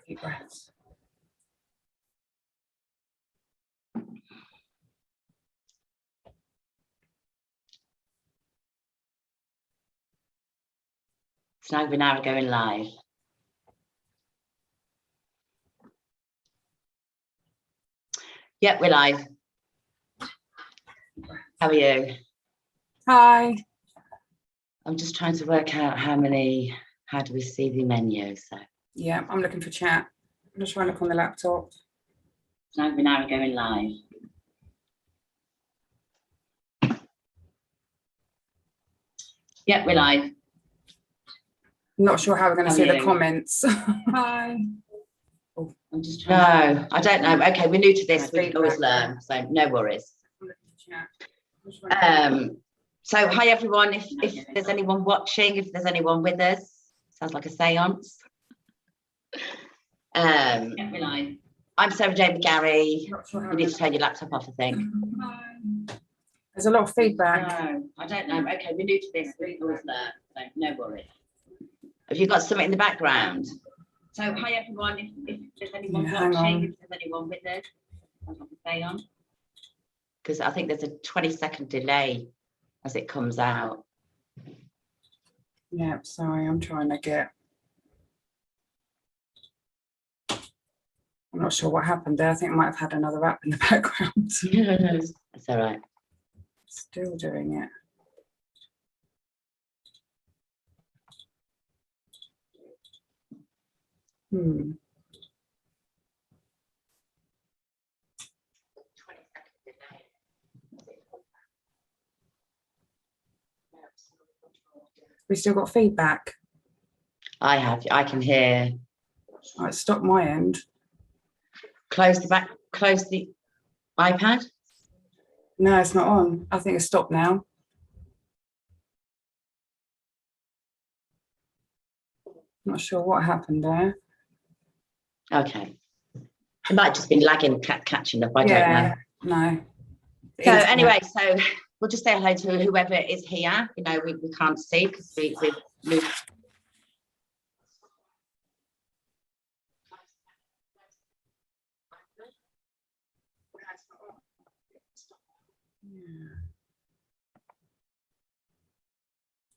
Deep breaths. It's now been an hour going live. Yep, we're live. How are you? Hi. I'm just trying to work out how do we see the menu? So Yeah, I'm looking for chat. I'm just trying to look on the laptop. it's now been an hour going live. Yep, we're live. I'm not sure how we're going to How see are the you? comments. Hi. Oh, I'm just trying. No, I don't know. Okay, we're new to this. We can always learn, so no worries. I'm looking for chat. I'm just trying to- So hi everyone. If there's anyone watching, if there's anyone with us, sounds like a séance. Yeah, we're live. I'm Sarah Jane McGarry. Not sure how You need to turn your laptop off, I think. Hi. There's a lot of feedback. No, I don't know. Okay, we're new to this. We can always learn, so no worries. Have you got something in the background? So hi everyone. If there's anyone Yeah, hang watching, on. if there's anyone with us, sounds like a séance. Because I think there's a 20-second delay as it comes out. Yeah, sorry, I'm trying to get. I'm not sure what happened there. I think I might have had another app in the background. That's all right. Still doing it. We still got feedback. I can hear. All right, stop my end. Close the iPad. No, it's not on. I think it's stopped now. Not sure what happened there. Okay. It might just been lagging, catching up. I don't know. No. So anyway, so we'll just say hello to whoever is here. You know, we can't see because we've moved. Yeah.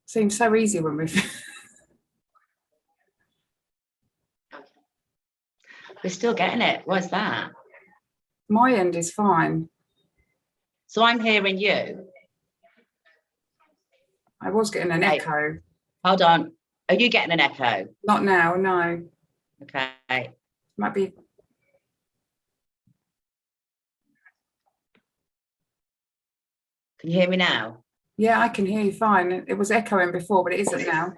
Seems so easy when we've. We're still getting it. What's that? My end is fine. So I'm hearing you. I was getting an Right. echo. Hold on. Are you getting an echo? Not now, no. Okay. Might be. Can you hear me now? Yeah, I can hear you fine. It was echoing before, but it isn't now.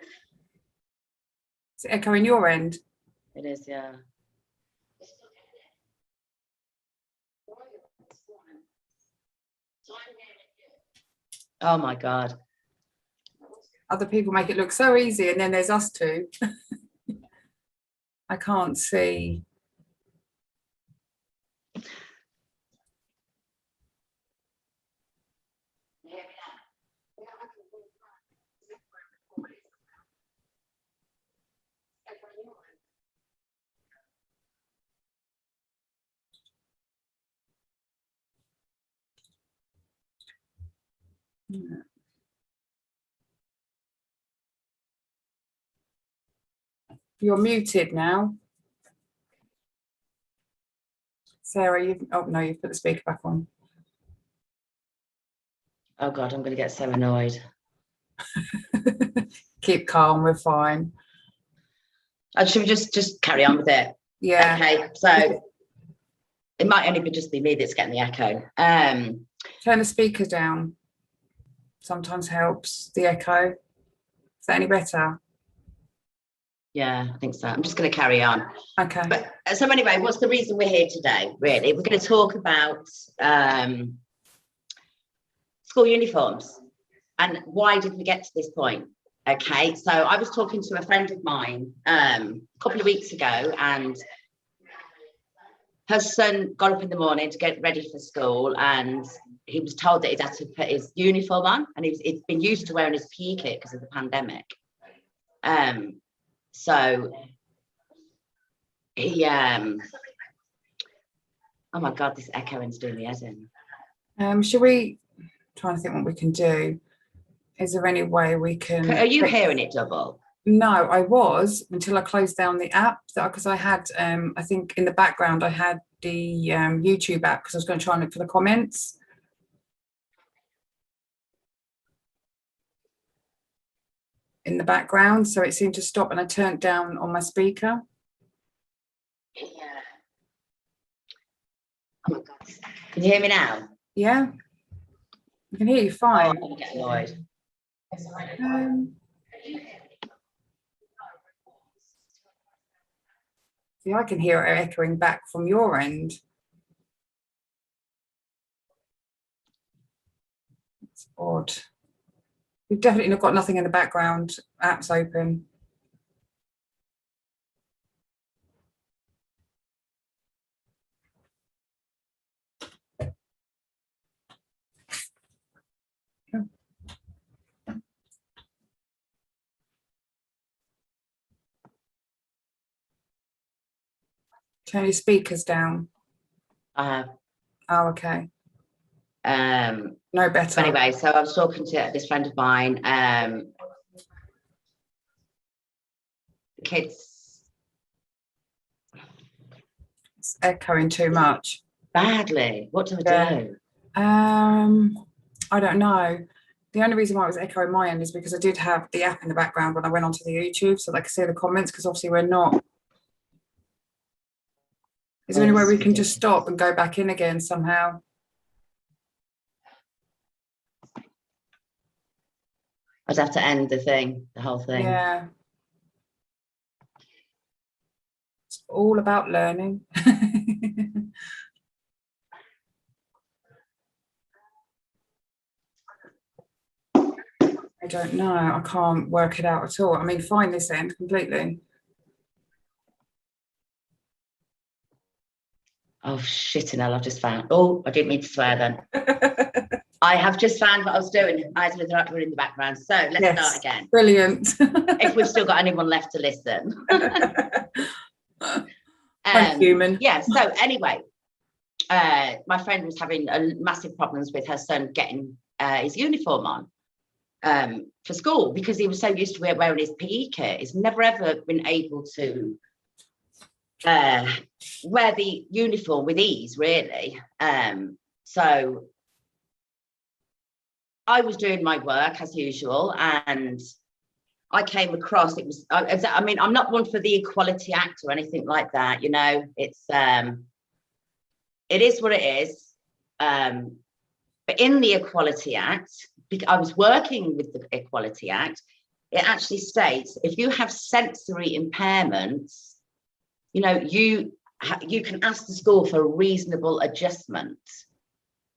Is it echoing your end? It is, yeah. Oh my God. Other people make it look so easy, and then there's us two. I can't see. Yeah. You're muted now. Sarah, you've, oh no, you've put the speaker back on. Oh God, I'm going to get so annoyed. Keep calm, we're fine. Should we just carry on with it? Yeah. Okay, so it might only just be me that's getting the echo. Turn the speaker down. Sometimes helps, the echo. Is that any better? Yeah, I think so. I'm just going to carry on. Okay. But so anyway, what's the reason we're here today? Really, we're going to talk about school uniforms and why did we get to this point? Okay, so I was talking to a friend of mine a couple of weeks ago, and her son got up in the morning to get ready for school, and he was told that he'd had to put his uniform on, and he'd been used to wearing his PE kit because of the pandemic. So he oh my God, this echoing's doing me head in. Should we try to think what we can do? Is there any way we can? Are you hearing it double? No, I was until I closed down the app, because I had, I think in the background I had the YouTube app because I was going to try and look for the comments. In the background, so it seemed to stop, and I turned down on my speaker. Yeah. Oh my God. Can you hear me now? Yeah, I can hear you fine. Oh, I'm gonna get annoyed. See, I can hear it echoing back from your end. It's odd. We've definitely got nothing in the background. Apps open. Turn your speakers down. I Oh, okay. have. No better. Anyway, so I was talking to this friend of mine. Kids. It's echoing too much. Badly. What do I do? I don't know. The only reason why it was echoing my end is because I did have the app in the background when I went onto the YouTube, so that I could see the comments, because obviously we're not. Is there any way we can just stop and go back in again somehow? I'd have to end the whole thing. Yeah. It's all about learning. I don't know. I can't work it out at all. I mean, fine this end completely. Oh, shitting hell, I've just found. Oh, I didn't mean to swear then. I have just found what I was doing. Eyes with the in the background. So let's start again. Brilliant. If we've still got anyone left to listen. Human. Yeah, so anyway, my friend was having massive problems with her son getting his uniform on for school, because he was so used to wearing his PE kit. He's never ever been able to wear the uniform with ease, really. So I was doing my work as usual, and I came across, I mean, I'm not one for the Equality Act or anything like that, you know. It's it is what it is. But in the Equality Act, because I was working with the Equality Act, it actually states if you have sensory impairments, you know, you can ask the school for a reasonable adjustment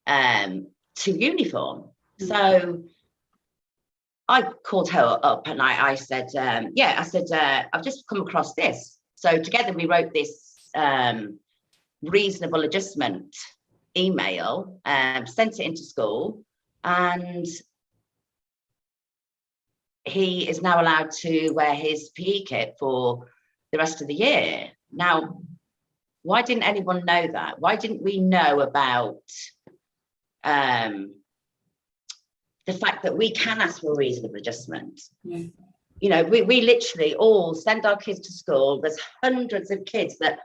to uniform. Mm-hmm. So I called her up and I said, I've just come across this. So together we wrote this reasonable adjustment email, sent it into school, and he is now allowed to wear his PE kit for the rest of the year. Now, why didn't anyone know that? Why didn't we know about the fact that we can ask for a reasonable adjustment? Yeah. You know, we literally all send our kids to school. There's hundreds of kids that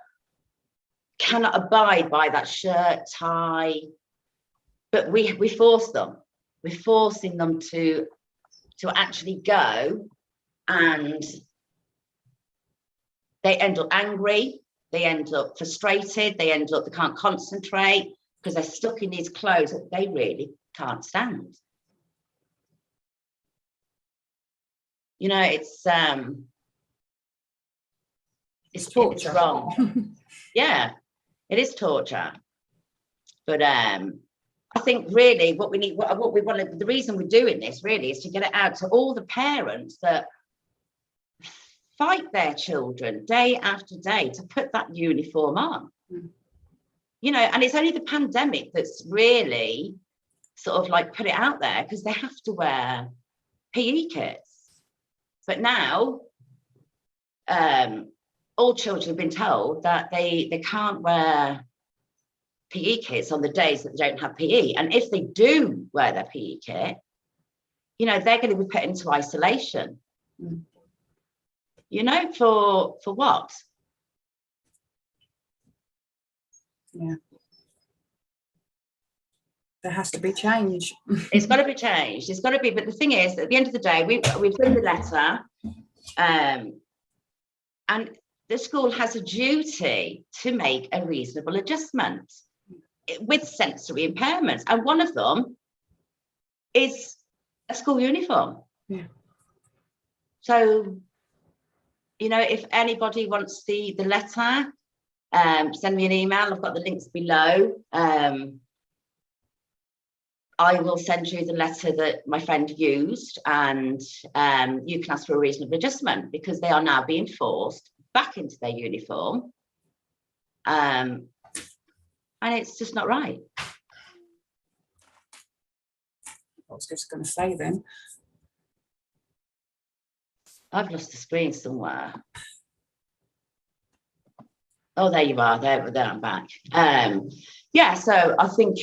cannot abide by that shirt, tie, but we force them. We're forcing them to actually go, and they end up angry, they end up frustrated, they can't concentrate because they're stuck in these clothes that they really can't stand. You know, it's torture. It's wrong. Yeah, it is torture. But I think really what we need, what we want to, the reason we're doing this really is to get it out to all the parents that fight their children day after day to put that uniform on. Mm. You know, and it's only the pandemic that's really sort of like put it out there, because they have to wear PE kits. But now all children have been told that they can't wear PE kits on the days that they don't have PE. And if they do wear their PE kit, you know, they're going to be put into isolation. Mm. You know, for what? Yeah. There has to be change. It's got to be changed. It's got to be. But the thing is, at the end of the day, we've written the letter, and the school has a duty to make a reasonable adjustment with sensory impairments, and one of them is a school uniform. Yeah. So, you know, if anybody wants the letter, send me an email. I've got the links below. I will send you the letter that my friend used, and you can ask for a reasonable adjustment, because they are now being forced back into their uniform. And it's just not right. I was just going to say then. I've lost the screen somewhere. Oh, there you are. There I'm back. Yeah, so I think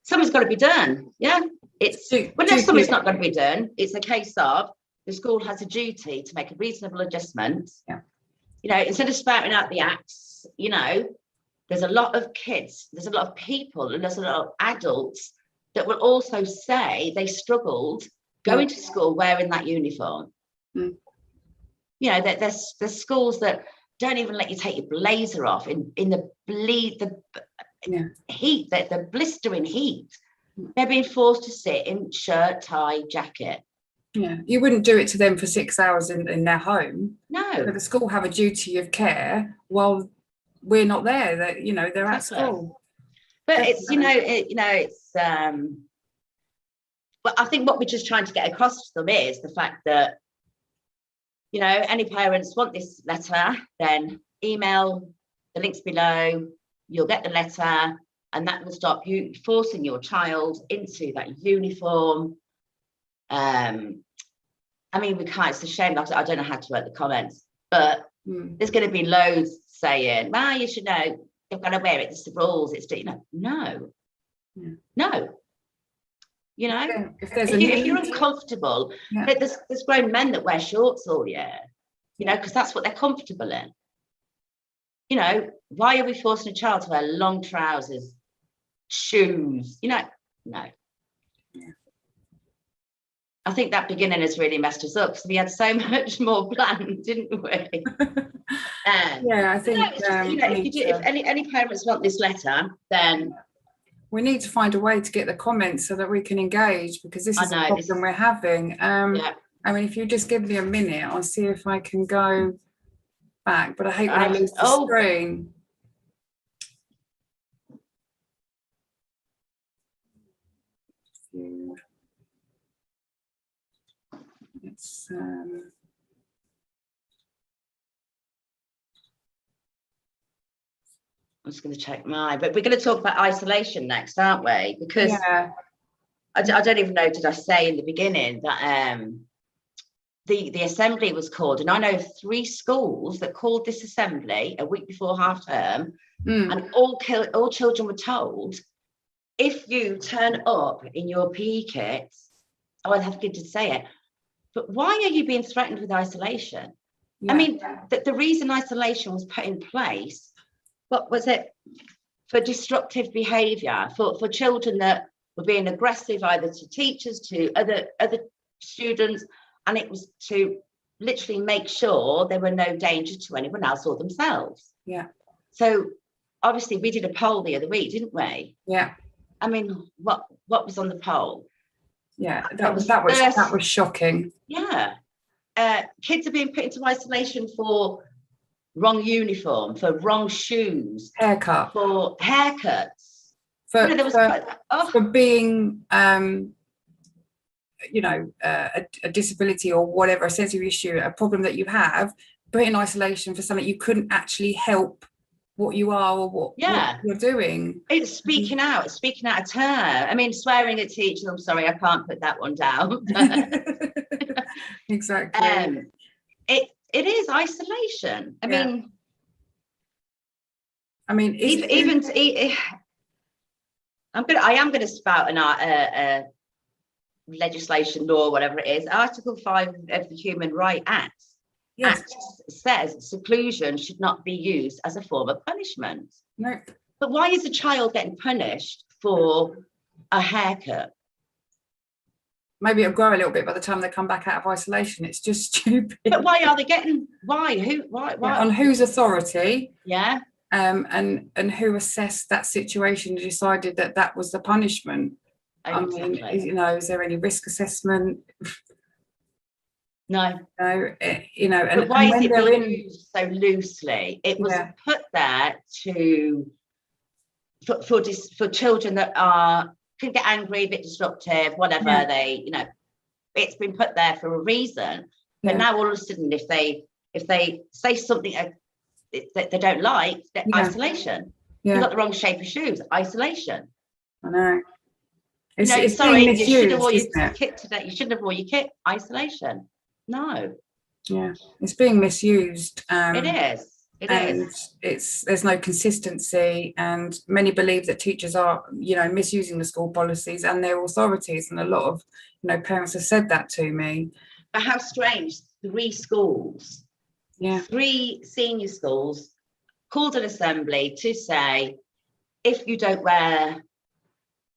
something's got to be done. Yeah, it's when something's not going to be done, it's a case of the school has a duty to make a reasonable adjustment. Yeah. You know, instead of spouting out the acts, you know, there's a lot of kids, there's a lot of people, and there's a lot of adults that will also say they struggled going to school wearing that uniform. Mm. You know, that there's schools that don't even let you take your blazer off in the heat, the blistering heat. They're being forced to sit in shirt, tie, jacket. Yeah, you wouldn't do it to them for 6 hours in their home. No. But the school have a duty of care while we're not there. That, you know, they're at school. But it's, you know, it's but I think what we're just trying to get across to them is the fact that, you know, any parents want this letter, then email the links below. You'll get the letter, and that will stop you forcing your child into that uniform. I mean, we can't. It's a shame. I don't know how to write the comments, but there's going to be loads saying, "Well, you should know. You've got to wear it. It's the rules. It's, you know, no. You know, if you're uncomfortable, there's grown men that wear shorts all year, you know, because that's what they're comfortable in. You know, why are we forcing a child to wear long trousers, shoes? You know, no. Yeah. I think that beginning has really messed us up, because we had so much more planned, didn't we? Yeah, I think you know, if any parents want this letter, then we need to find a way to get the comments so that we can engage, because this is a problem we're having. I mean, if you just give me a minute, I'll see if I can go back, but I hate when I lose the screen. It's I'm just going to check but we're going to talk about isolation next, aren't we? Because I don't even know, did I say in the beginning that the assembly was called, and I know 3 schools that called this assembly a week before half term, and all children were told, if you turn up in your PE kits, I'll have to say it, but why are you being threatened with isolation? I mean, the reason isolation was put in place, what was it, for destructive behaviour, for children that were being aggressive either to teachers, to other students, and it was to literally make sure there were no danger to anyone else or themselves. Yeah. So obviously we did a poll the other week, didn't we? Yeah. I mean, what was on the poll? Yeah, that was shocking. Yeah. Kids are being put into isolation for wrong uniform, for wrong shoes, haircut, for haircuts, for being you know, a disability or whatever, a sensory issue, a problem that you have, put in isolation for something you couldn't actually help what you are or what you're doing. It's speaking out of turn. I mean, swearing at teachers, I'm sorry, I can't put that one down. Exactly. it is isolation. I mean, I am going to spout a legislation, law, whatever it is. Article 5 of the Human Rights Act, says seclusion should not be used as a form of punishment. No. But why is a child getting punished for a haircut? Maybe it'll grow a little bit by the time they come back out of isolation. It's just stupid. But why are they getting? Why? Who? Why? Yeah, on whose authority? Yeah. And who assessed that situation and decided that that was the punishment? Exactly. I mean, you know, is there any risk assessment? No. No. You know, but why is it being used so loosely? It was put there for children that can get angry, a bit disruptive, whatever they, you know, it's been put there for a reason. But now all of a sudden, if they say something that they don't like, isolation. You've got the wrong shape of shoes, isolation. I know. It's sorry, you should have wore your kit today. You shouldn't have wore your kit. Isolation. No. Yeah, it's being misused. It is. It is. There's no consistency, and many believe that teachers are, you know, misusing the school policies and their authorities. And a lot of, you know, parents have said that to me. But how strange! 3 schools, 3 senior schools, called an assembly to say, if you don't wear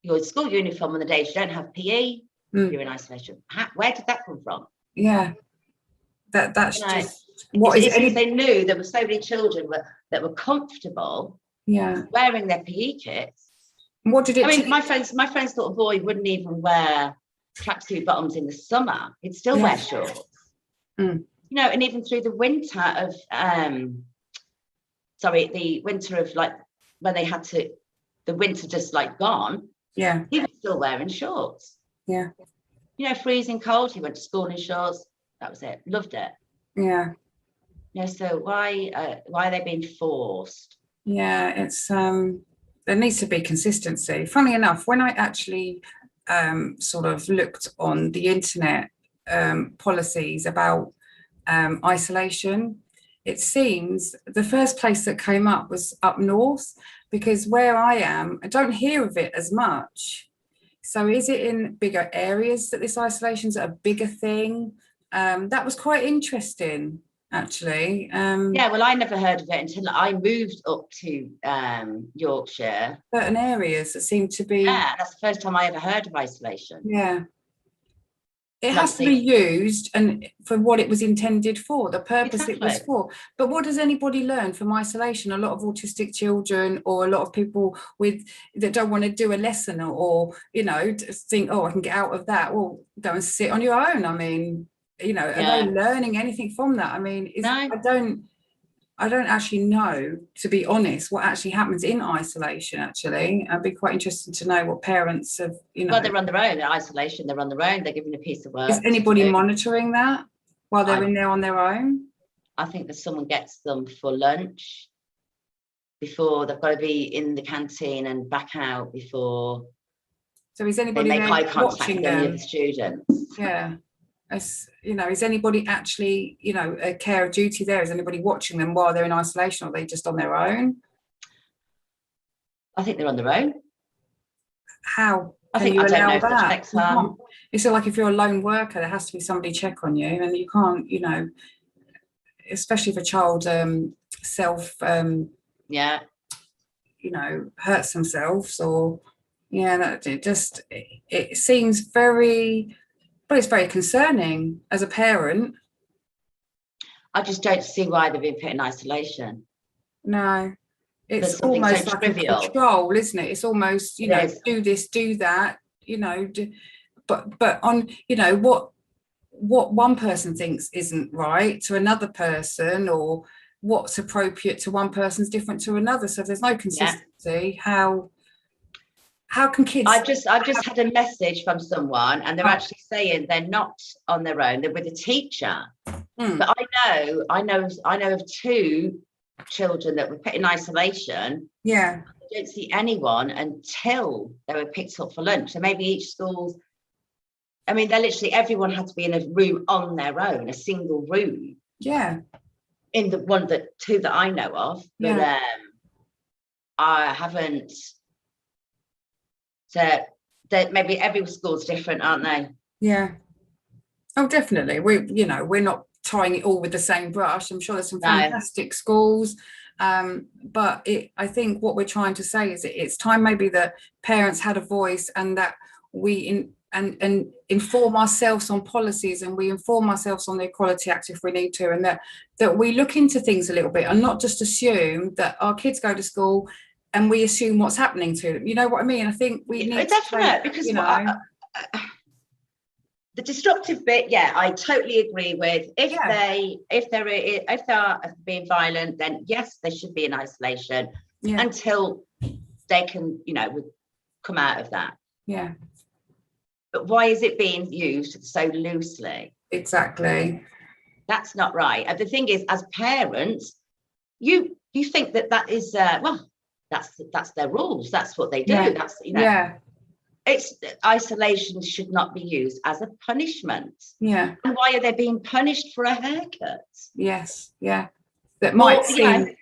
your school uniform on the days you don't have PE, you're in isolation. Where did that come from? Yeah, that's just what is it? They knew there were so many children that were comfortable wearing their PE kits. What did it? I mean, my friend's little boy wouldn't even wear tracksuit bottoms in the summer. He'd still wear shorts. You know, and even through the winter of the winter of like when they had to, the winter just like gone. Yeah, he was still wearing shorts. Yeah, you know, freezing cold. He went to school in shorts. That was it. Loved it. Yeah. You know, so why are they being forced? Yeah, it's there needs to be consistency. Funnily enough, when I actually sort of looked on the internet policies about isolation, it seems the first place that came up was up north, because where I am, I don't hear of it as much. So is it in bigger areas that this isolation is a bigger thing? That was quite interesting, actually. Yeah, well, I never heard of it until I moved up to Yorkshire. Certain areas that seem to be... Yeah, that's the first time I ever heard of isolation. Yeah. It has to be used and for what it was intended for, the purpose it was for. But what does anybody learn from isolation? A lot of autistic children, or a lot of people that don't want to do a lesson, or you know, think, oh, I can get out of that. Well, go and sit on your own. I mean, you know, are they learning anything from that? I mean, I don't actually know, to be honest, what actually happens in isolation, actually. I'd be quite interested to know what parents have, you know. Well, they're on their own. In isolation, they're on their own. They're given a piece of work. Is anybody monitoring that while they're in there on their own? I think that someone gets them for lunch before they've got to be in the canteen and back out before. So is anybody they make eye contact watching with any of the students? Yeah. You know, is anybody actually, you know, a care of duty there? Is anybody watching them while they're in isolation, or are they just on their own? I think they're on their own. How can you allow that? It's like if you're a lone worker, there has to be somebody check on you, and you can't, you know, especially if a child you know, hurts themselves, or that it seems very. But it's very concerning as a parent. I just don't see why they've been put in isolation. No, it's almost like trivial. A control, isn't it? It's almost, you know, do this, do that, you know. But on, you know, what one person thinks isn't right to another person, or what's appropriate to one person's different to another. So if there's no consistency, how can kids? I've just had a message from someone, and they're actually saying they're not on their own; they're with a teacher. But I know of 2 children that were put in isolation. Yeah, I don't see anyone until they were picked up for lunch. So maybe each school. I mean, they're literally everyone had to be in a room on their own, a single room. Yeah. In the two that I know of, but I haven't. So that maybe every school's different, aren't they? Yeah. Oh, definitely. We're not tying it all with the same brush. I'm sure there's some fantastic schools. But I think what we're trying to say is it's time maybe that parents had a voice, and that we and inform ourselves on policies, and we inform ourselves on the Equality Act if we need to, and that we look into things a little bit and not just assume that our kids go to school and we assume what's happening to them. You know what I mean? I think we need definitely, because the disruptive bit, I totally agree with. If they are being violent, then yes, they should be in isolation until they can, come out of that. Yeah. But why is it being used so loosely? Exactly. That's not right. And the thing is, as parents, you think that is that's their rules. That's what they do. Yeah. That's it's isolation should not be used as a punishment. Yeah. And why are they being punished for a haircut? Yes. Yeah. That might seem,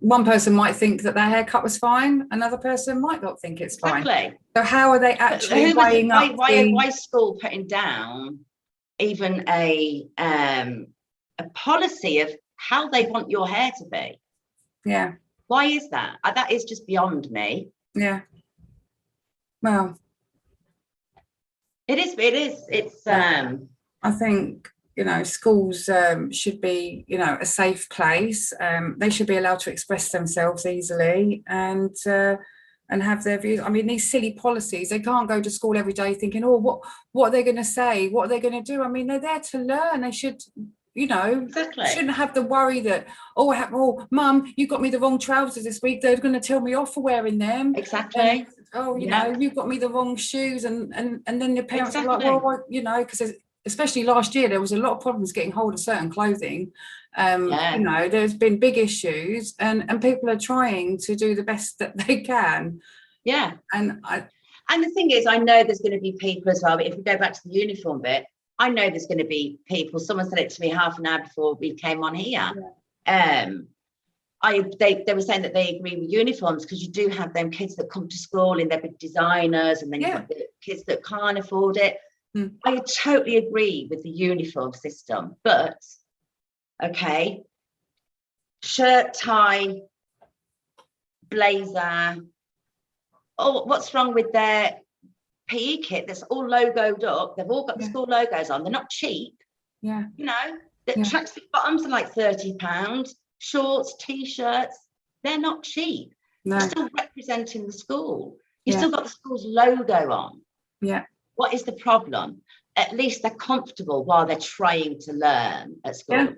one person might think that their haircut was fine, another person might not think it's fine. Exactly. So how are they actually weighing up? Why is school putting down even a policy of how they want your hair to be? Yeah. Why is that? That is just beyond me. Yeah. Well, it is. It's I think, schools should be, a safe place. They should be allowed to express themselves easily and have their views. I mean, these silly policies, they can't go to school every day thinking, oh, what are they going to say? What are they going to do? I mean, they're there to learn. They should, exactly. Shouldn't have the worry that, oh, mum, you got me the wrong trousers this week. They're going to tell me off for wearing them. Exactly. And, you got me the wrong shoes. And then your parents are like, well, because especially last year, there was a lot of problems getting hold of certain clothing. There's been big issues and people are trying to do the best that they can. Yeah. And the thing is, I know there's going to be people as well, but if we go back to the uniform bit, I know there's going to be people, someone said it to me half an hour before we came on here. Yeah. They were saying that they agree with uniforms because you do have them kids that come to school and they're big designers, and then you have the kids that can't afford it. I totally agree with the uniform system, but shirt, tie, blazer. Oh, what's wrong with their PE kit that's all logoed up? They've all got the school logos on. They're not cheap. Yeah. The tracksuit bottoms are like £30. Shorts, t-shirts, they're not cheap. No. You're still representing the school. You've still got the school's logo on. Yeah. What is the problem? At least they're comfortable while they're trying to learn at school. Yeah.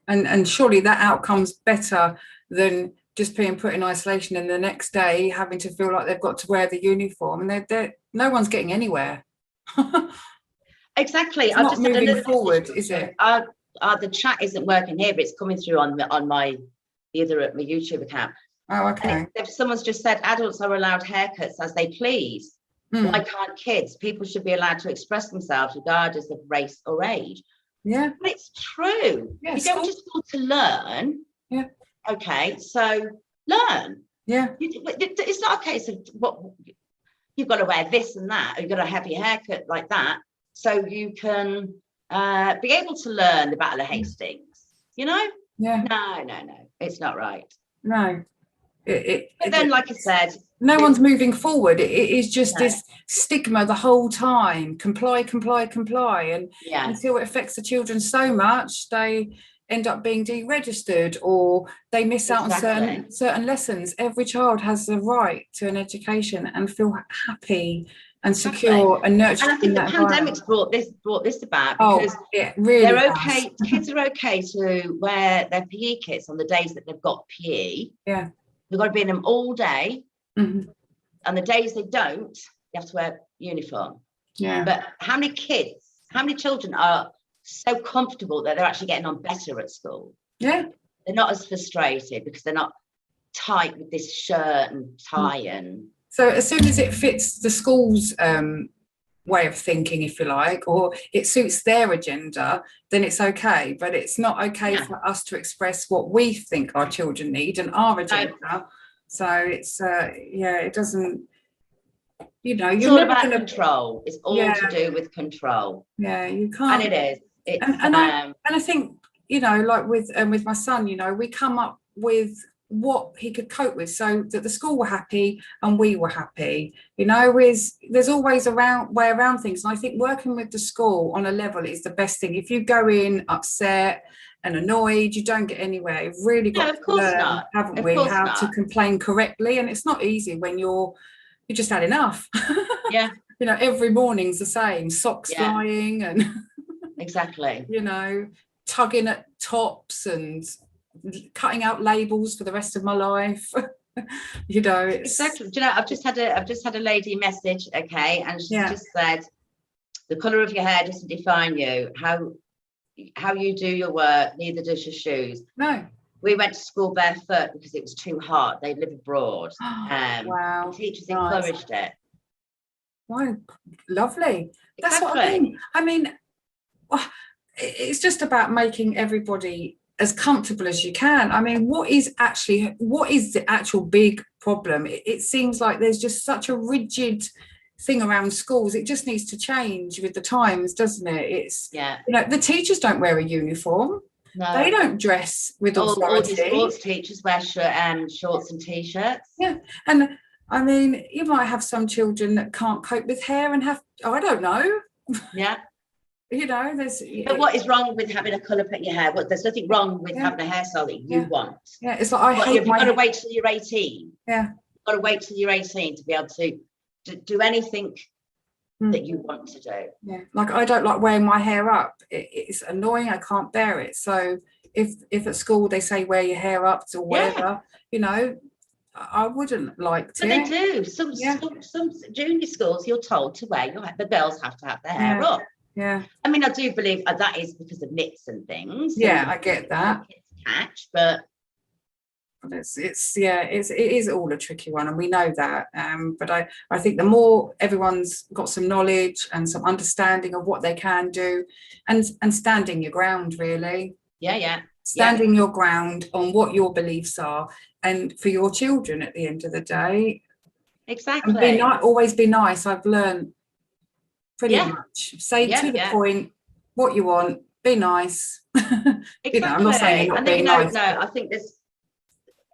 And surely that outcome's better than just being put in isolation and the next day having to feel like they've got to wear the uniform, and they're no one's getting anywhere. Exactly. It's not moving forward, is it? The chat isn't working here, but it's coming through on my YouTube account. Oh, okay. Someone's just said adults are allowed haircuts as they please. Why can't kids? People should be allowed to express themselves regardless of race or age. Yeah. But it's true. Yeah, you go to school to learn. Yeah. Okay, so learn. Yeah. It's not a case of what you've got to wear this and that, or you've got to have your haircut like that, so you can be able to learn the Battle of Hastings. Yeah. No, it's not right. No. But then, like I said, no one's moving forward. It is just this stigma the whole time. Comply, and until it affects the children so much, they end up being deregistered or they miss out on certain lessons. Every child has the right to an education and feel happy and secure and nurtured. And I think the pandemic's brought this about, because really they're okay. Kids are okay to wear their PE kits on the days that they've got PE. Yeah. They've got to be in them all day. Mm-hmm. And the days they don't, they have to wear uniform. Yeah. But how many children are so comfortable that they're actually getting on better at school? Yeah. They're not as frustrated because they're not tight with this shirt and tie. And so as soon as it fits the school's way of thinking, if you like, or it suits their agenda, then it's okay. But it's not okay for us to express what we think our children need and our agenda. So it's it doesn't, you know, it's all about control. It's all to do with control. Yeah, you can't. And it is. It's, and I think, you know, like with my son, you know, we come up with what he could cope with so that the school were happy and we were happy. You know, there's always a way around things. And I think working with the school on a level is the best thing. If you go in upset and annoyed, you don't get anywhere. You've really got to learn, haven't we, how to complain correctly. And it's not easy when you just had enough. Yeah. You know, every morning's the same, socks flying and exactly, you know, tugging at tops and cutting out labels for the rest of my life. You know, it's exactly. Do you know, I've just had a lady message, okay, and she just said, the colour of your hair doesn't define you. How you do your work, neither does your shoes. No. We went to school barefoot because it was too hot. They live abroad. Wow. The teachers encouraged it. Wow, lovely. That's what I mean, it's just about making everybody as comfortable as you can. I mean, what is the actual big problem? It seems like there's just such a rigid thing around schools. It just needs to change with the times, doesn't it? It's, you know, the teachers don't wear a uniform. No. They don't dress with authority. All the sports teachers wear shorts and t-shirts. Yeah, and I mean, you might have some children that can't cope with hair and I don't know. Yeah. You know, but what is wrong with having a colour put in your hair? There's nothing wrong with having a hairstyle that you want. Yeah, it's like you've got to wait till you're 18. Yeah. You've got to wait till you're 18 to be able to do anything that you want to do. Yeah, like I don't like wearing my hair up. It's annoying. I can't bear it. So if at school they say wear your hair up or whatever, you know, I wouldn't like to. But they do. Some junior schools, you're told to wear the girls have to have their hair up. Yeah. I mean, I do believe that is because of knits and things. Yeah, I get that. Catch, but it is all a tricky one, and we know that. But I think the more everyone's got some knowledge and some understanding of what they can do, and standing your ground, really. Yeah. Standing your ground on what your beliefs are, and for your children at the end of the day. Exactly. And always be nice. I've learned pretty much. Say to the point what you want. Be nice. Exactly. You know, I'm not saying you're not being nice. No, I think this.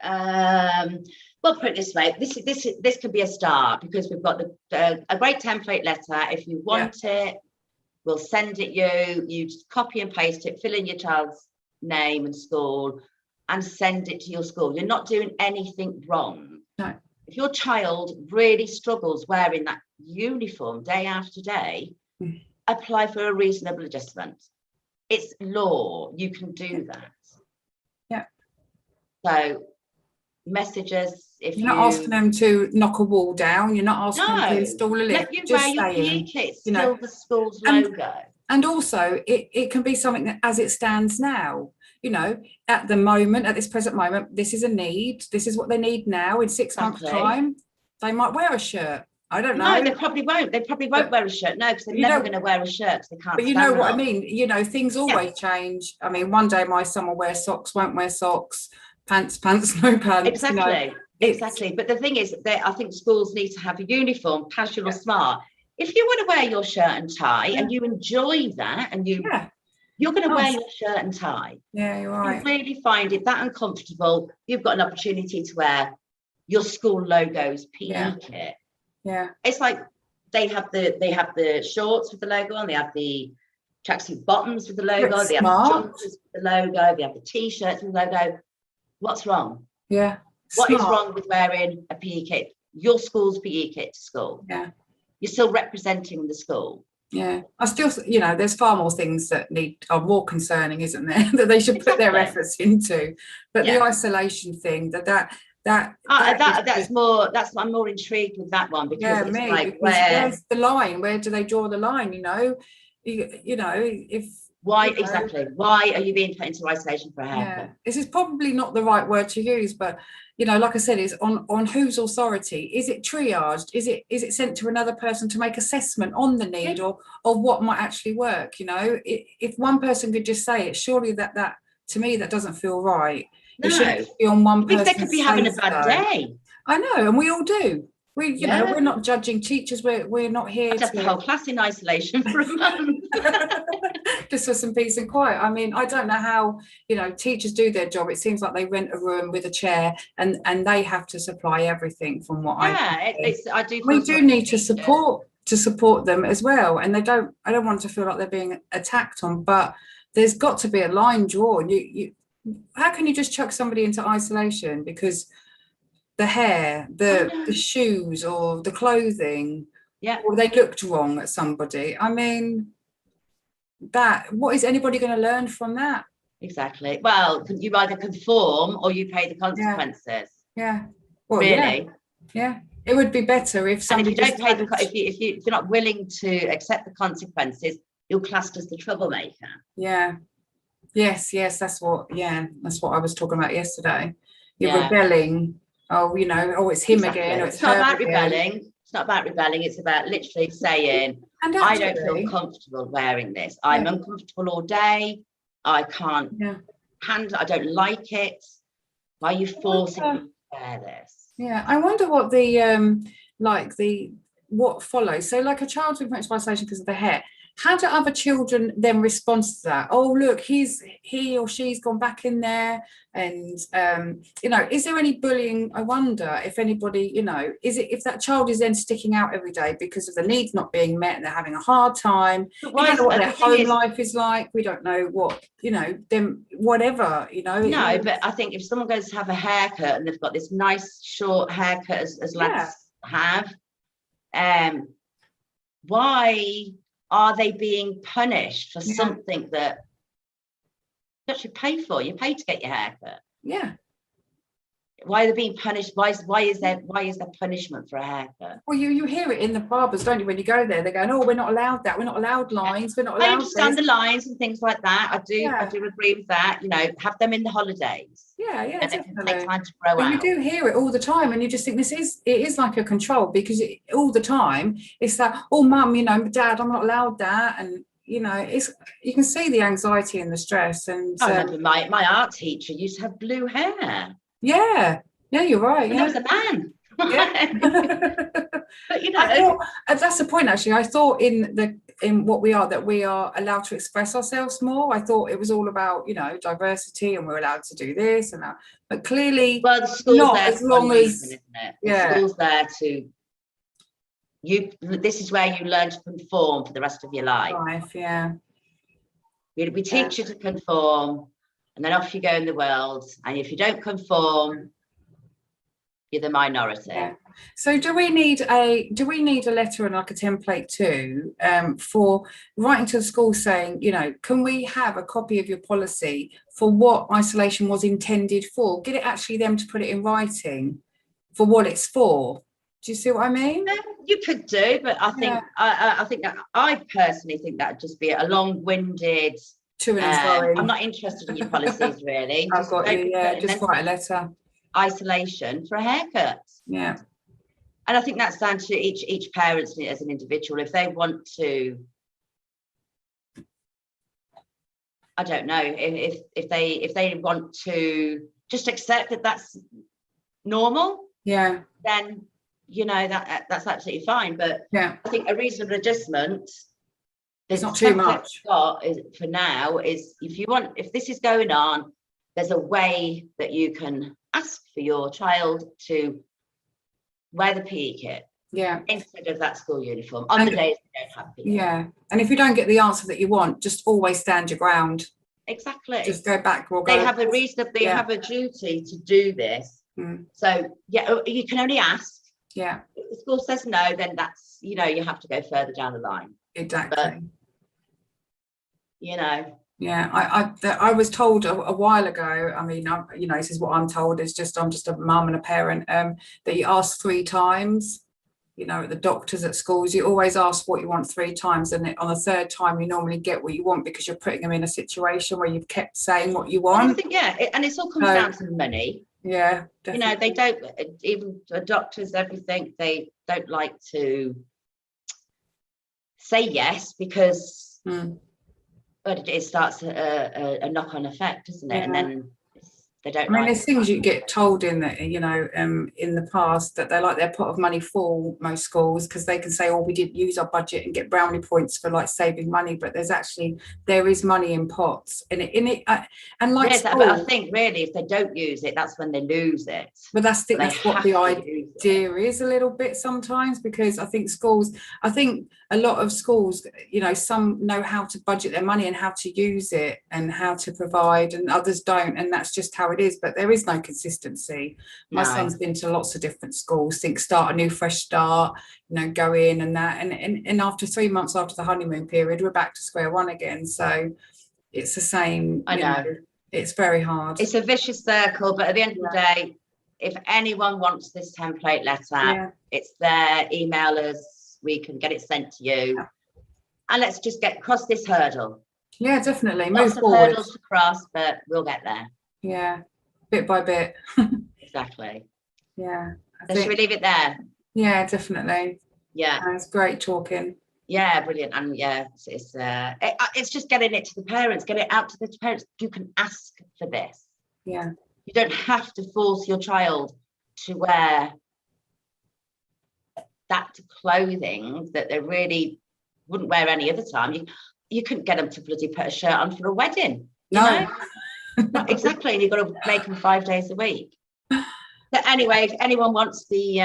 Well, put it this way. This could be a start, because we've got a great template letter. If you want it, we'll send it you. You just copy and paste it. Fill in your child's name and school, and send it to your school. You're not doing anything wrong. No. If your child really struggles wearing that uniform day after day, apply for a reasonable adjustment. It's law. You can do that. Yeah. So messages, if you're not asking them to knock a wall down, you're not asking them to install a lift. You just wear your PE kit, still the school's logo. And also it can be something that, as it stands now, you know, at the moment, at this present moment, this is a need. This is what they need now. In 6 months' time, they might wear a shirt. I don't know. No, they probably won't. They probably won't wear a shirt. No, because they're never going to wear a shirt because they can't. But you know what I mean? You know, things always change. I mean, one day my son will wear socks, won't wear socks, pants, no pants. Exactly. You know, exactly. But the thing is, I think schools need to have a uniform, casual or smart. If you want to wear your shirt and tie and you enjoy that, and you're going to wear your shirt and tie. Yeah, you're right. You really find it that uncomfortable, you've got an opportunity to wear your school logo's PE kit. Yeah. It's like they have the shorts with the logo on, they have the tracksuit bottoms with the logo, they have the jumpers with the logo, they have the t-shirts with the logo. What's wrong? Yeah. What is wrong with wearing a PE kit? Your school's PE kit to school. Yeah. You're still representing the school. Yeah, I still, you know, there's far more things that are more concerning, isn't there, that they should put their efforts into. But the isolation thing, I'm more intrigued with that one, because where's the line? Where do they draw the line? You know, if Why exactly? Why are you being put into isolation for a haircut? This is probably not the right word to use, but like I said, it's on whose authority. Is it triaged? Is it sent to another person to make assessment on the need or what might actually work? If one person could just say it, surely that to me that doesn't feel right. No. It shouldn't be on one person. They could be having a bad day. I know, and we all do. We're not judging teachers. We're not here to the whole class in isolation for a month. Just for some peace and quiet. I mean, I don't know how teachers do their job. It seems like they rent a room with a chair and they have to supply everything from what I do. We do need to support them as well, and I don't want to feel like they're being attacked on, but there's got to be a line drawn. You how can you just chuck somebody into isolation because the hair, the shoes or the clothing, or they looked wrong at somebody? I mean, what is anybody going to learn from that? Exactly. Well, you either conform or you pay the consequences. Yeah. Well, really. Yeah. It would be better if somebody. And if you don't pay if you're not willing to accept the consequences, you're classed as the troublemaker. Yeah. Yes. That's what I was talking about yesterday. You're rebelling. Oh, it's him again. Or it's not about rebelling. It's not about rebelling. It's about literally saying, I don't feel comfortable wearing this. I'm uncomfortable all day. I can't handle. I don't like it. Why are you forcing me to wear this? Yeah, I wonder what what follows. So, like a child with mental isolation because of the hair. How do other children then respond to that? Oh, look, he or she's gone back in there, and is there any bullying? I wonder if anybody, is it if that child is then sticking out every day because of the needs not being met and they're having a hard time? We don't know what their home life is like. We don't know what them whatever. No, but I think if someone goes to have a haircut and they've got this nice short haircut as lads have, why are they being punished for something that you actually pay for? You pay to get your hair cut. Yeah. Why are they being punished? Why is there punishment for a haircut? Well, you hear it in the barbers, don't you? When you go there, they're going, "Oh, we're not allowed that. We're not allowed lines. We're not allowed." I understand the lines and things like that. I do agree with that. Have them in the holidays. Yeah, and it can take time to grow out. You do hear it all the time, and you just think it is like a control because all the time it's like, "Oh, mum, dad, I'm not allowed that," and it's you can see the anxiety and the stress. And I remember my art teacher used to have blue hair. Yeah, you're right. And that was a man. Yeah. But that's the point. Actually, I thought in what we are that we are allowed to express ourselves more. I thought it was all about diversity and we're allowed to do this and that. But clearly, the school's not there as long as isn't it? The school's there to you. This is where you learn to conform for the rest of your life. We teach you to conform. And then off you go in the world. And if you don't conform, you're the minority. Yeah. So do we need a letter and like a template too for writing to the school saying, can we have a copy of your policy for what isolation was intended for? Get it actually them to put it in writing for what it's for. Do you see what I mean? You could do, but I think I personally think that'd just be a long-winded. I'm not interested in your policies really. I've got you. Just write a letter. Isolation for a haircut. Yeah. And I think that's down to each parent as an individual. If they want to, I don't know, if they want to just accept that that's normal. Yeah. Then that's absolutely fine. But I think a reasonable adjustment. It's not too much. For now is if this is going on, there's a way that you can ask for your child to wear the PE kit. Yeah. Instead of that school uniform on the days they don't have PE. Yeah. And if you don't get the answer that you want, just always stand your ground. Exactly. Just go back. They have a reason. They have a duty to do this. So you can only ask. Yeah. If the school says no, then that's you have to go further down the line. Exactly. But, I was told a while ago, I mean, this is what I'm told, I'm just a mum and a parent, that you ask 3 times you know, at the doctors, at schools, you always ask what you want 3 times, and on the 3rd time you normally get what you want because you're putting them in a situation where you've kept saying what you want. I think, and it all comes down to money. Yeah, definitely. You know, they don't, even the doctors, everything, they don't like to say yes because but it starts a knock-on effect, doesn't it? Yeah. And then they don't. I mean, there's things you get told in the, you know, in the past that they're like their pot of money full, most schools, because they can say, oh, we didn't use our budget and get brownie points for like saving money, but there is money in pots and and like yes, but I think really if they don't use it, that's when they lose it. But that's what the idea is a little bit sometimes, because I think a lot of schools, you know, some know how to budget their money and how to use it and how to provide, and others don't, and that's just how it is. But there is no consistency. My son's been to lots of different schools, start a new fresh start, you know, go in and that, and after 3 months after the honeymoon period, we're back to square one again. So it's the same. I know. It's very hard. It's a vicious circle, but at the end of the day, if anyone wants this template letter, it's there, email us, we can get it sent to you. And let's just cross this hurdle. Yeah, definitely. Lots of hurdles to cross, but we'll get there. Yeah, bit by bit. Exactly. Yeah. Should we leave it there? Yeah, definitely. Yeah. It's great talking. Yeah, brilliant. And it's just getting it to the parents, get it out to the parents. You can ask for this. Yeah. You don't have to force your child to wear that clothing that they really wouldn't wear any other time. You couldn't get them to bloody put a shirt on for a wedding. You know? Not exactly. And you've got to make them 5 days a week. But anyway, if anyone wants the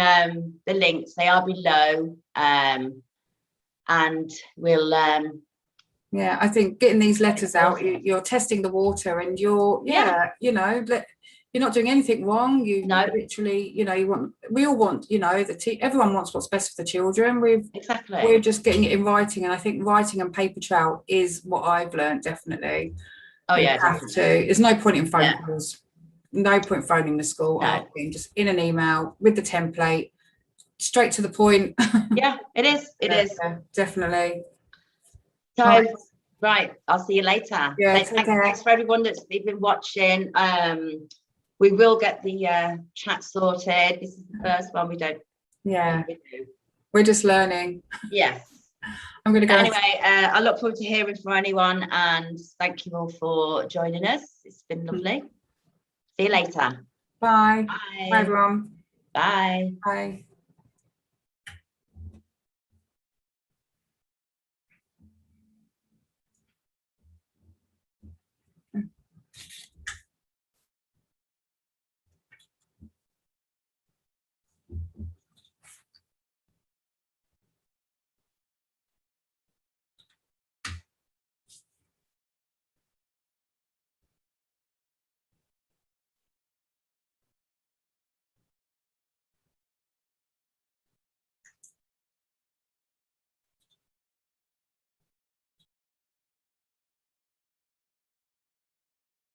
links, they are below. And we'll I think getting these letters out, you're testing the water, and you're you know, you're not doing anything wrong. Literally, you know, we all want, you know, everyone wants what's best for the children. We're just getting it in writing, and I think writing and paper trail is what I've learned, definitely. There's no point in phone calls, no point phoning the school, asking, just in an email with the template, straight to the point. Yeah, it is. It is. Definitely. So, right, I'll see you later. Yeah, thanks for everyone that's been watching. We will get the chat sorted. This is the first one. We don't. Yeah, we're just learning. Yes. I'm going to go. Anyway, I look forward to hearing from anyone, and thank you all for joining us. It's been lovely. See you later. Bye. Bye. Bye, everyone. Bye. Bye.